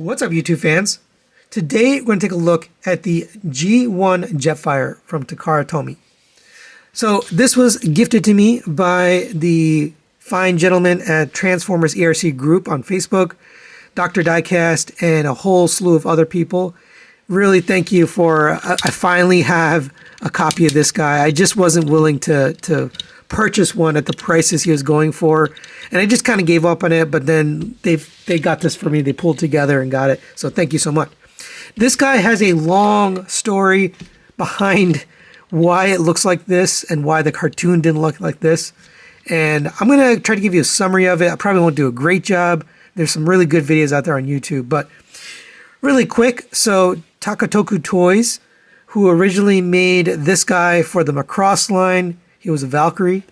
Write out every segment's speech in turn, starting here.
What's up, YouTube fans? Today, we're going to take a look at the G1 Jetfire from Takara Tomy. So, this was gifted to me by the fine gentleman at Transformers ERC Group on Facebook, Dr. Diecast, and a whole slew of other people. Really thank you for, I finally have a copy of this guy. I just wasn't willing to purchase one at the prices he was going for, and I just kind of gave up on it, but then they got this for me. They pulled together and got it, so thank you so much. This guy has a long story behind why it looks like this and why the cartoon didn't look like this, and I'm going to try to give you a summary of it. I probably won't do a great job. There's some really good videos out there on YouTube, but really quick, so Takara Toys, who originally made this guy for the Macross line, he was a Valkyrie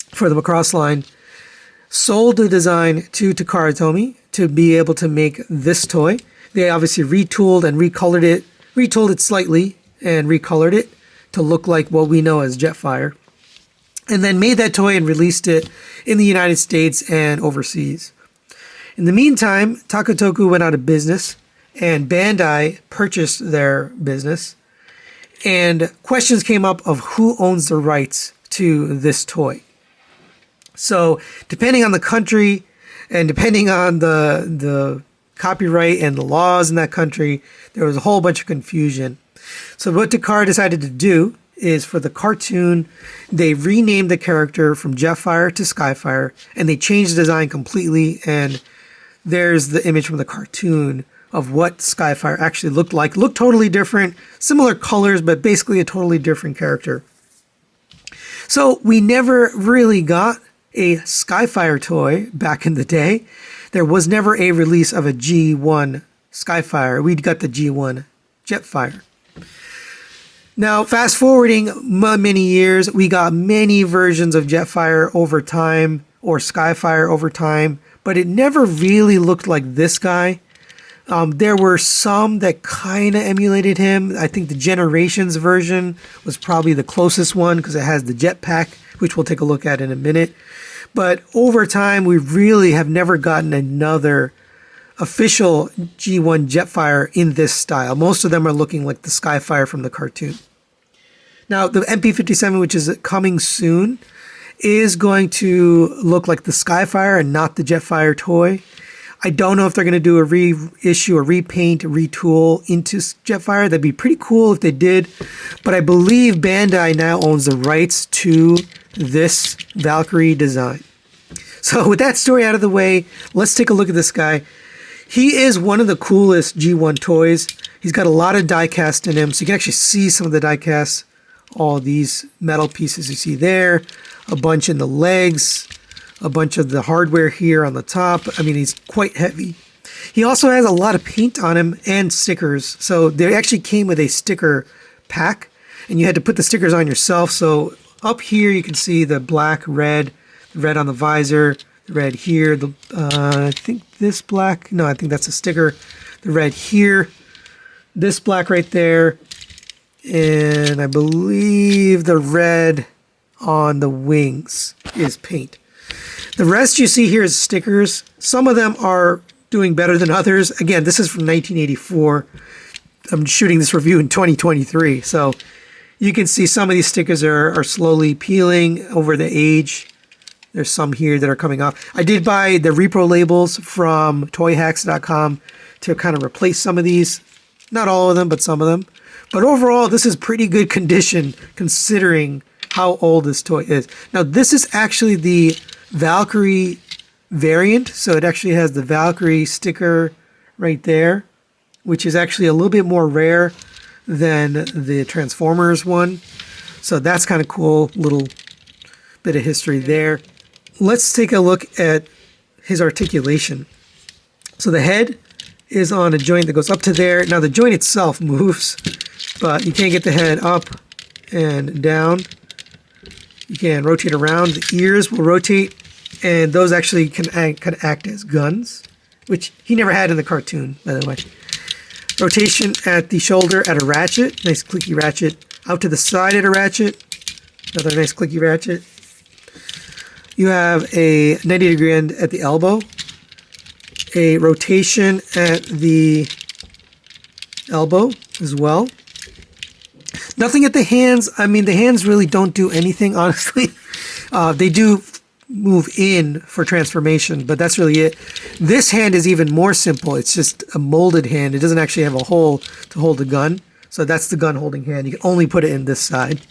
for the Macross line, sold the design to Takara Tomy to be able to make this toy. They obviously retooled it slightly and recolored it to look like what we know as Jetfire, and then made that toy and released it in the United States and overseas. In the meantime, Takara went out of business and Bandai purchased their business, and questions came up of who owns the rights to this toy. So depending on the country and depending on the copyright and the laws in that country, there was a whole bunch of confusion. So what Takara decided to do is, for the cartoon, they renamed the character from Jetfire to Skyfire, and they changed the design completely, and there's the image from the cartoon of what Skyfire actually looked like. Looked totally different, similar colors, but basically a totally different character. So we never really got a Skyfire toy back in the day. There was never a release of a G1 Skyfire. We got the G1 Jetfire. Now, fast forwarding many years, we got many versions of Jetfire over time, or Skyfire over time, but it never really looked like this guy. There were some that kind of emulated him. I think the Generations version was probably the closest one because it has the jetpack, which we'll take a look at in a minute. But over time, we really have never gotten another official G1 Jetfire in this style. Most of them are looking like the Skyfire from the cartoon. Now, the MP57, which is coming soon, is going to look like the Skyfire and not the Jetfire toy. I don't know if they're going to do a reissue, a repaint, a retool into Jetfire. That'd be pretty cool if they did. But I believe Bandai now owns the rights to this Valkyrie design. So with that story out of the way, let's take a look at this guy. He is one of the coolest G1 toys. He's got a lot of die cast in him, so you can actually see some of the die casts. All these metal pieces you see there, a bunch in the legs, a bunch of the hardware here on the top. I mean, he's quite heavy. He also has a lot of paint on him and stickers. So they actually came with a sticker pack, and you had to put the stickers on yourself. So up here you can see the black, red on the visor, the red here, I think this black, no, I think that's a sticker, the red here, this black right there, and I believe the red on the wings is paint. The rest you see here is stickers. Some of them are doing better than others. Again, this is from 1984. I'm shooting this review in 2023, so you can see some of these stickers are slowly peeling over the age. There's some here that are coming off. I did buy the repro labels from toyhacks.com to kind of replace some of these. Not all of them, but some of them. But overall, this is pretty good condition considering how old this toy is. Now, this is actually the Valkyrie variant. So it actually has the Valkyrie sticker right there, which is actually a little bit more rare than the Transformers one. So that's kind of cool. Little bit of history there. Let's take a look at his articulation. So the head is on a joint that goes up to there. Now the joint itself moves, but you can't get the head up and down. You can rotate around. The ears will rotate, and those actually can act as guns, which he never had in the cartoon, by the way. Rotation at the shoulder at a ratchet. Nice clicky ratchet. Out to the side at a ratchet. Another nice clicky ratchet. You have a 90-degree end at the elbow. a rotation at the elbow as well. Nothing at the hands. I mean, the hands really don't do anything, honestly. They do move in for transformation, but that's really it. This hand is even more simple. It's just a molded hand. It doesn't actually have a hole to hold the gun. So that's the gun holding hand. You can only put it in this side.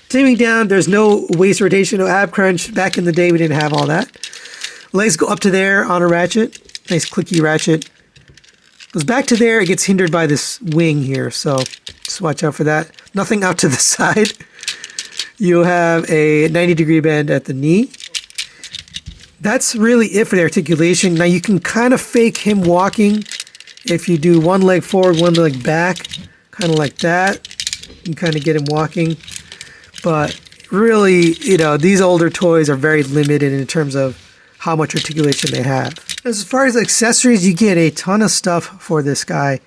Continuing down, there's no waist rotation, no ab crunch. Back in the day, we didn't have all that. Legs go up to there on a ratchet. Nice clicky ratchet. Goes back to there. It gets hindered by this wing here, so just watch out for that. Nothing out to the side. You have a 90-degree bend at the knee. That's really it for the articulation. Now you can kind of fake him walking if you do one leg forward, one leg back, kind of like that. You can kind of get him walking. But really, you know, these older toys are very limited in terms of how much articulation they have. As far as accessories, you get a ton of stuff for this guy.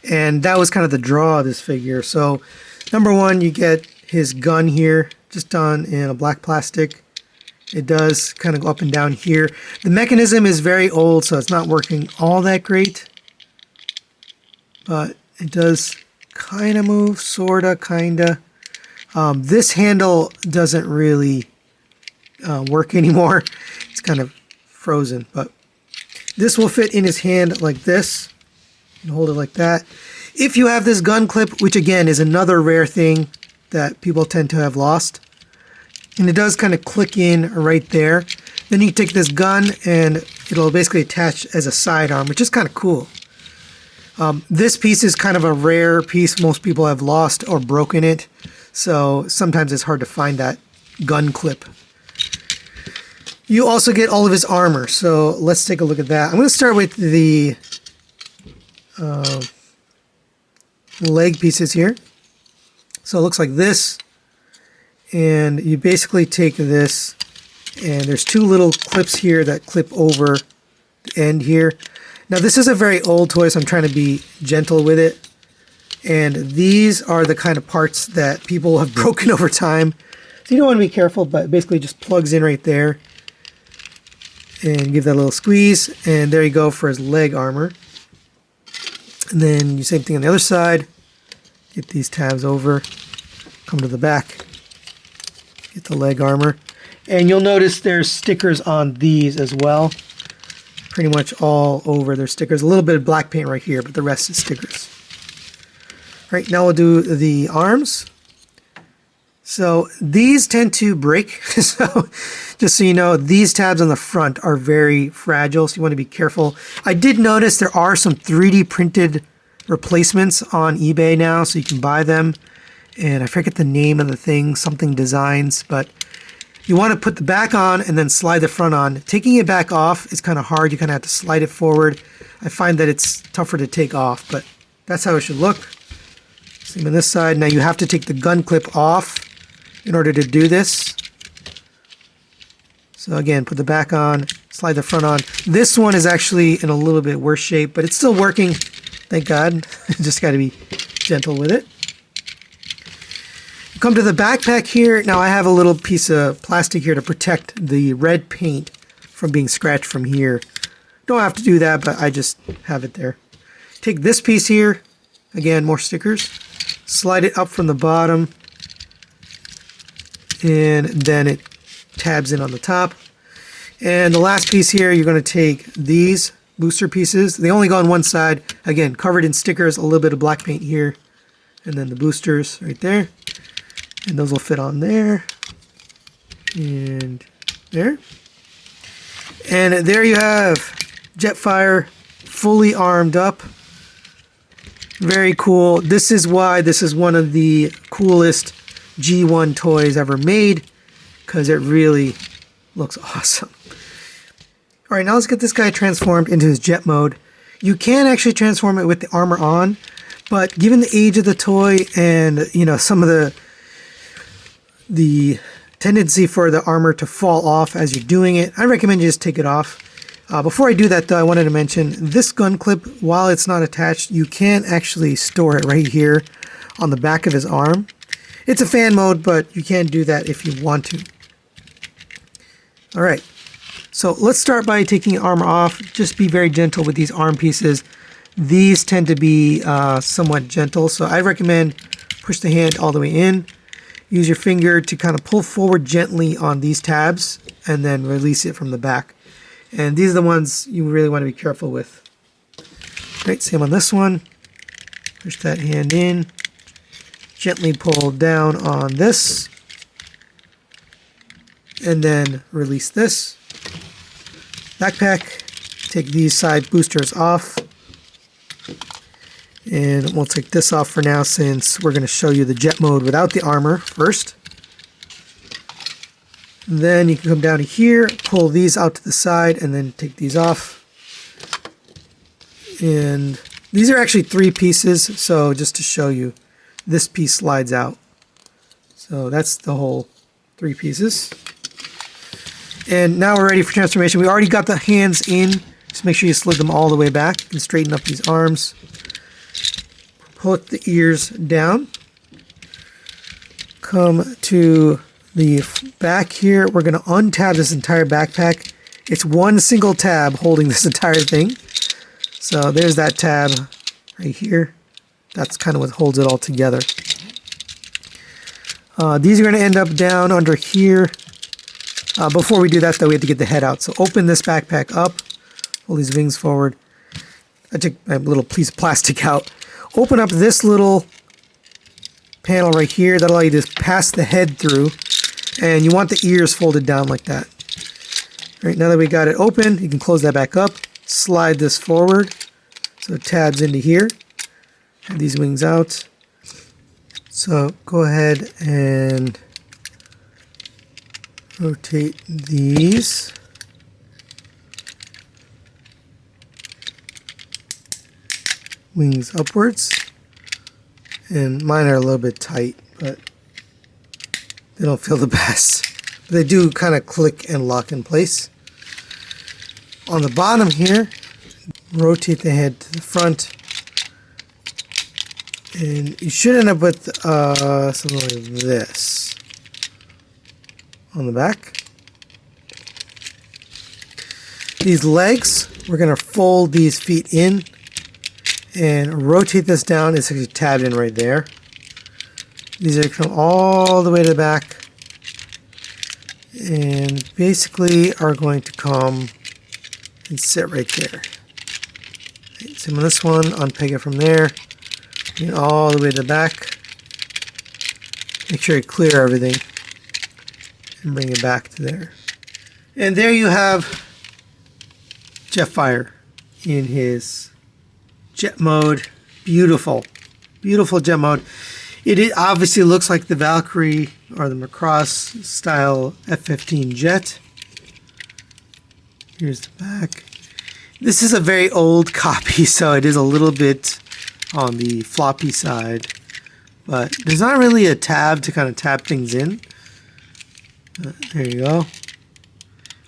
And that was kind of the draw of this figure. So, number one, you get his gun here, just done in a black plastic. It does kind of go up and down here. The mechanism is very old, so it's not working all that great. But it does kind of move, sort of, kind of. This handle doesn't really work anymore. It's kind of frozen, but this will fit in his hand like this. You can hold it like that. If you have this gun clip, which again is another rare thing that people tend to have lost, and it does kind of click in right there, then you take this gun and it'll basically attach as a sidearm, which is kind of cool. This piece is kind of a rare piece. Most people have lost or broken it, so sometimes it's hard to find that gun clip. You also get all of his armor, so let's take a look at that. I'm going to start with the leg pieces here. So it looks like this, and you basically take this, and there's two little clips here that clip over the end here. Now this is a very old toy, so I'm trying to be gentle with it. And these are the kind of parts that people have broken over time. So you don't want to be careful, but it basically just plugs in right there. And give that a little squeeze, and there you go for his leg armor. And then you same thing on the other side. Get these tabs over, come to the back, get the leg armor. And you'll notice there's stickers on these as well. Pretty much all over there's stickers. A little bit of black paint right here, but the rest is stickers. All right, now we'll do the arms. So these tend to break. So just so you know, these tabs on the front are very fragile, so you want to be careful. I did notice there are some 3D printed replacements on eBay now, so you can buy them. And I forget the name of the thing, something designs, but you want to put the back on and then slide the front on. Taking it back off is kind of hard. You kind of have to slide it forward. I find that it's tougher to take off, but that's how it should look. Same on this side. Now you have to take the gun clip off in order to do this. So again, put the back on, slide the front on. This one is actually in a little bit worse shape, but it's still working, thank God. Just got to be gentle with it. Come to the backpack here. Now I have a little piece of plastic here to protect the red paint from being scratched from here. Don't have to do that, but I just have it there. Take this piece here, again, more stickers. Slide it up from the bottom, and then it tabs in on the top. And the last piece here, you're going to take these booster pieces. They only go on one side. Again, covered in stickers, a little bit of black paint here, and then the boosters right there. And those will fit on there, and there. And there you have Jetfire fully armed up. Very cool. This is why this is one of the coolest G1 toys ever made, because it really looks awesome. All right, now let's get this guy transformed into his jet mode. You can actually transform it with the armor on, but given the age of the toy and, you know, some of the tendency for the armor to fall off as you're doing it, I recommend you just take it off. Before I do that, though, I wanted to mention this gun clip, while it's not attached, you can actually store it right here on the back of his arm. It's a fan mode, but you can do that if you want to. All right, So let's start by taking the armor off. Just be very gentle with these arm pieces. These tend to be somewhat gentle, so I recommend push the hand all the way in. Use your finger to kind of pull forward gently on these tabs and then release it from the back. And these are the ones you really want to be careful with. Right, same on this one. Push that hand in. Gently pull down on this. And then release this. Backpack. Take these side boosters off. And we'll take this off for now since we're going to show you the jet mode without the armor first. And then you can come down to here, pull these out to the side, and then take these off. And these are actually 3 pieces, so just to show you, this piece slides out. So that's the whole 3 pieces. And now we're ready for transformation. We already got the hands in. Just make sure you slid them all the way back and straighten up these arms. Put the ears down. Come to the back here. We're going to untab this entire backpack. It's one single tab holding this entire thing. So there's that tab right here. That's kind of what holds it all together. These are going to end up down under here. Before we do that, though, we have to get the head out. So open this backpack up. Pull these wings forward. I took my little piece of plastic out. Open up this little panel right here. That'll allow you to pass the head through. And you want the ears folded down like that. All right, now that we got it open, you can close that back up. Slide this forward so it tabs into here. Have these wings out. So go ahead and rotate these. Wings upwards. And mine are a little bit tight, but they don't feel the best. But they do kind of click and lock in place. On the bottom here, rotate the head to the front. And you should end up with something like this on the back. These legs, we're going to fold these feet in and rotate this down. It's actually tabbed in right there. These are going to come all the way to the back and basically are going to come and sit right there. Same on this one, unpeg it from there, and all the way to the back. Make sure you clear everything and bring it back to there. And there you have Jetfire in his jet mode. Beautiful, beautiful jet mode. It obviously looks like the Valkyrie or the Macross style F-15 jet. Here's the back. This is a very old copy, so it is a little bit on the floppy side. But there's not really a tab to kind of tab things in. There you go.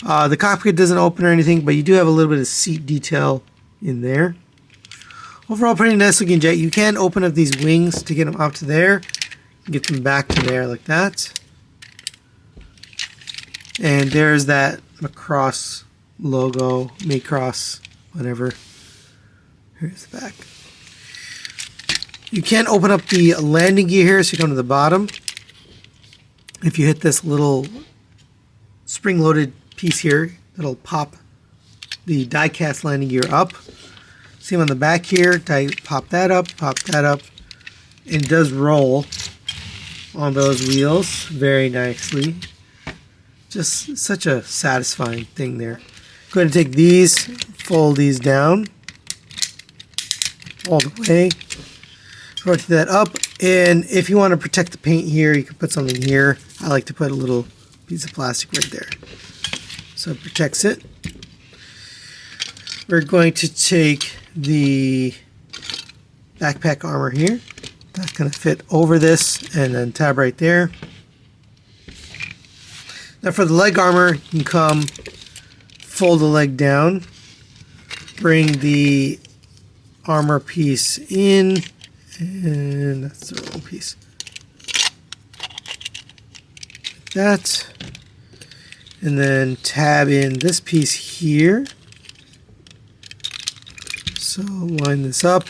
The cockpit doesn't open or anything, but you do have a little bit of seat detail in there. Overall, pretty nice looking jet. You can open up these wings to get them up to there. Get them back to there like that. And there's that Macross logo, Macross, whatever. Here's the back. You can open up the landing gear here, so you come to the bottom. If you hit this little spring-loaded piece here, it'll pop the die-cast landing gear up. Same on the back here, pop that up, and it does roll on those wheels very nicely. Just such a satisfying thing there. Go ahead and take these, fold these down all the way, rotate that up, and if you want to protect the paint here, you can put something here. I like to put a little piece of plastic right there, so it protects it. We're going to take the backpack armor here. That's going to fit over this and then tab right there. Now for the leg armor, you can come, fold the leg down, bring the armor piece in, and that's the wrong piece. Like that. and then tab in this piece here. So line this up,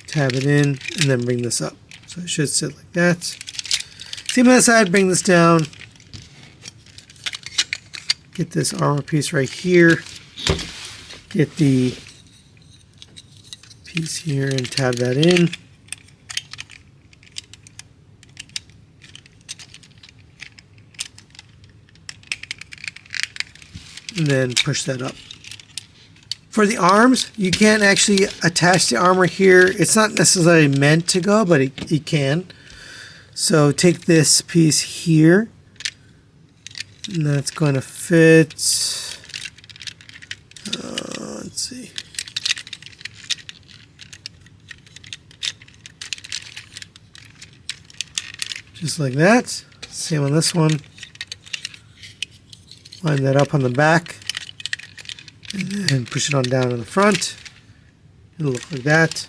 tab it in, and then bring this up. So it should sit like that. Same on the side, bring this down. Get this armor piece right here. Get the piece here and tab that in. And then push that up. For the arms, you can't actually attach the armor here. It's not necessarily meant to go, but it can. So take this piece here, and that's going to fit. Let's see. Just like that. Same on this one. Line that up on the back. And then push it on down in the front. It'll look like that.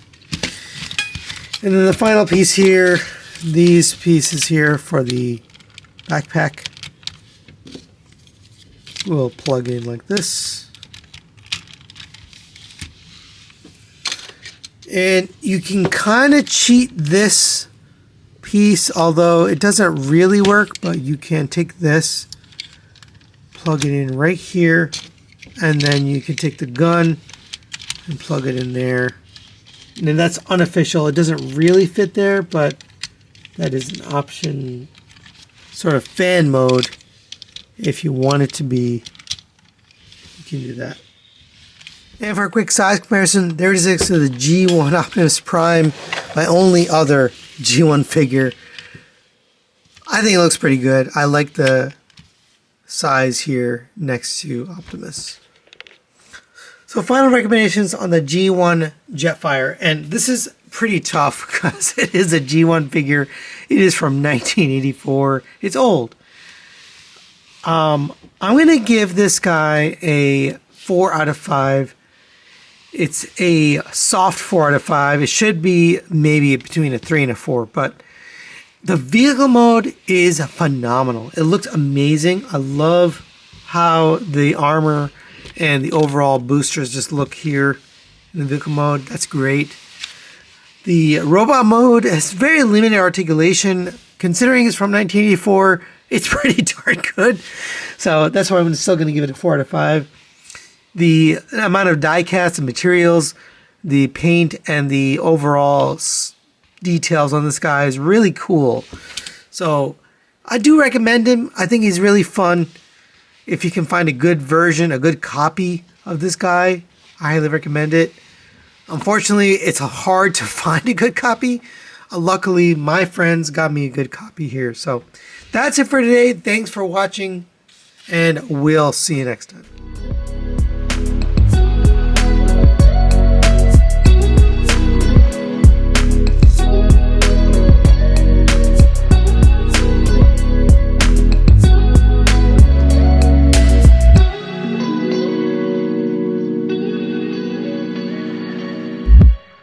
And then the final piece here, these pieces here for the backpack will plug in like this. And you can kind of cheat this piece, although it doesn't really work, but you can take this, plug it in right here, and then you can take the gun and plug it in there. And then that's unofficial. It doesn't really fit there, but that is an option, sort of fan mode. If you want it to be, you can do that. And for a quick size comparison, there it is next to the G1 Optimus Prime, my only other G1 figure. I think it looks pretty good. I like the size here next to Optimus. So final recommendations on the G1 Jetfire, and this is pretty tough because it is a G1 figure. It is from 1984. It's old. I'm going to give this guy a 4 out of 5. It's a soft 4 out of 5. It should be maybe between a 3 and a 4, but the vehicle mode is phenomenal. It looks amazing. I love how the armor and the overall boosters just look here in the vehicle mode. That's great. The robot mode has very limited articulation. Considering it's from 1984, it's pretty darn good. So that's why I'm still going to give it a 4 out of 5. The amount of die cast and materials, the paint, and the overall details on this guy is really cool. So I do recommend him. I think he's really fun. If you can find a good version, a good copy of this guy, I highly recommend it. Unfortunately, it's hard to find a good copy. Luckily, my friends got me a good copy here. So that's it for today. Thanks for watching, and we'll see you next time.